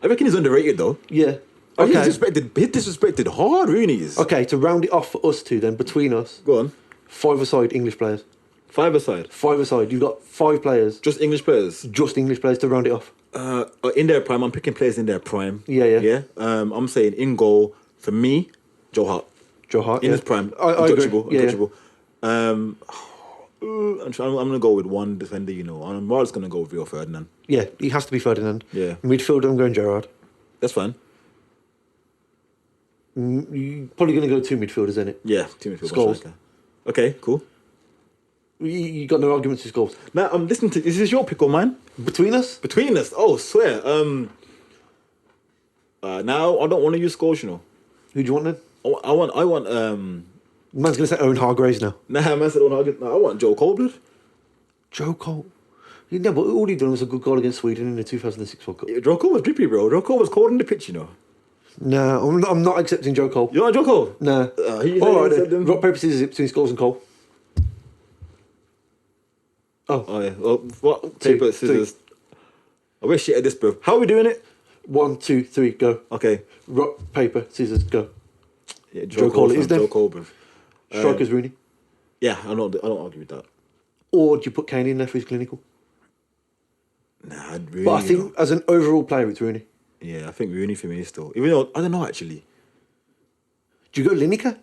I reckon he's underrated though. Yeah. Okay. He's disrespected hard, Rooney is. Okay, to round it off for us two then, between us. Go on. 5-a-side English players. 5-a-side? 5-a-side. You've got 5 players. Just English players? Just English players to round it off. In their prime, I'm picking players in their prime. Yeah. I'm saying in goal, for me, Joe Hart. In his prime. Untouchable. I'm going to go with one defender, you know. I'm just going to go with Rio Ferdinand. Yeah, he has to be Ferdinand. Yeah. Midfielder, I'm going Gerrard. That's fine. You're probably going to go 2 midfielders, isn't it? Yeah, 2 midfielders. Scholes. Okay, cool. You got no arguments with Scholes. Now, I'm listening to... Is this your pick or mine? Between us? Between us? Oh, swear. Now, I don't want to use Scholes, you know. Who do you want then? I want Man's going to say Owen Hargreaves now. Nah, man said Owen Hargreaves. No, I want Joe Cole, blood. Joe Cole? Yeah, but all he done was a good goal against Sweden in the 2006 World Cup. Yeah, Joe Cole was drippy, bro. Joe Cole was cold on the pitch, you know. Nah, I'm not accepting Joe Cole. You want Joe Cole? Nah. All right, then. Rock, paper, scissors between Scholes and Cole. Oh yeah. Well, what? Paper, scissors. I wish you had this, bro. How are we doing it? 1, 2, 3, go. Okay. Rock, paper, scissors, go. Yeah, Joe Cole it is then. Joe Cole, bro. Striker's Rooney. Yeah, I don't argue with that. Or do you put Kane in there for his clinical? Nah, Rooney. But I think as an overall player, it's Rooney. Yeah, I think Rooney for me still. Even though I don't know actually. Do you go Lineker?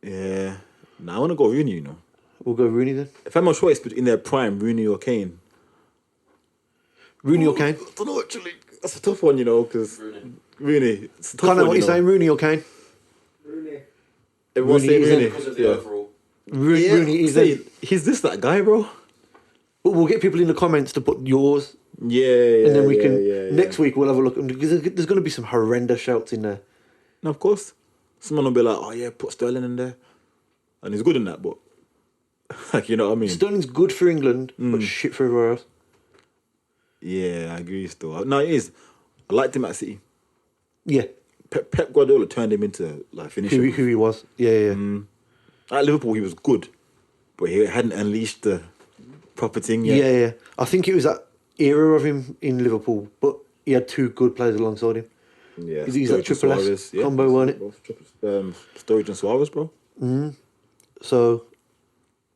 Yeah. Nah, I want to go Rooney. You know. We'll go Rooney then. If I'm a choice between their prime, Rooney or Kane. Rooney or Kane? I don't know actually. That's a tough one, you know, because Rooney. It's a tough Can't know one, what you're saying, Rooney or Kane? Rooney. Everyone's Rooney saying is Rooney. Because of the overall. Rooney is say, then. he's this that guy, bro. But we'll get people in the comments to put yours, Yeah, and then we can. Next week we'll have a look because there's going to be some horrendous shouts in there. No, of course. Someone will be like, "Oh yeah, put Sterling in there," and he's good in that, but like you know what I mean. Sterling's good for England, but shit for everywhere else. Yeah, I agree. Still, no, it is. I liked him at City. Yeah, Pep Guardiola turned him into like finisher. who he was. Yeah. At Liverpool, he was good, but he hadn't unleashed the proper thing yet. Yeah. I think it was that era of him in Liverpool, but he had two good players alongside him. Yeah, He's that triple S combo, weren't it? Sturridge and Suarez, bro. So,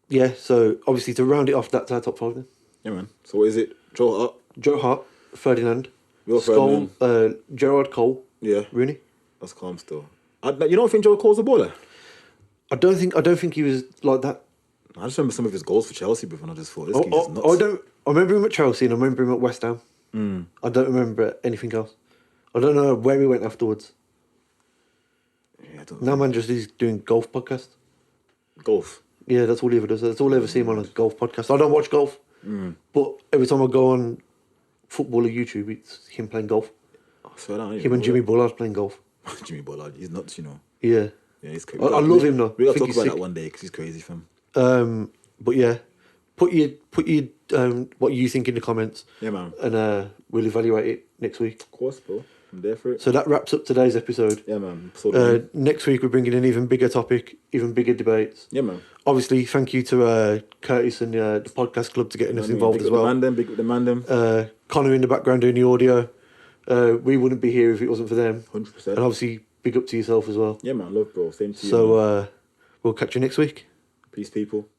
yeah. So obviously to round it off, that's our top 5 then. Yeah, man. So what is it? Joe Hart. Joe Hart, Ferdinand, Your Ferdinand. Gerard Cole, Yeah, Rooney. that's calm still. You don't think Joe Cole's a baller? I don't think he was like that. I just remember some of his goals for Chelsea before, and I just thought this guy's nuts. I remember him at Chelsea and I remember him at West Ham. I don't remember anything else. I don't know where he went afterwards. Yeah, I don't Now man just is doing golf podcast. golf. Yeah, that's all he ever does. That's all I ever see him on a golf podcast. I don't watch golf, but every time I go on football or YouTube, it's him playing golf. I swear down, Him and Jimmy Bullard playing golf. Jimmy Bullard, he's nuts, you know. Yeah. Yeah, he's crazy. I love him though. We I gotta think talk about he's that sick. one day because he's crazy, fam. But yeah, put your what you think in the comments. Yeah, man. And we'll evaluate it next week. Of course, bro. I'm there for it. So that wraps up today's episode. Yeah, man. So Next week we're bringing an even bigger topic, even bigger debates. yeah, man. Obviously, thank you to Curtis and the podcast club to getting us involved as well. Big with the man them. Connor in the background doing the audio. We wouldn't be here if it wasn't for them. 100%. And obviously, big up to yourself as well. Yeah, man. Love, bro. Same to you. So we'll catch you next week. Peace, people.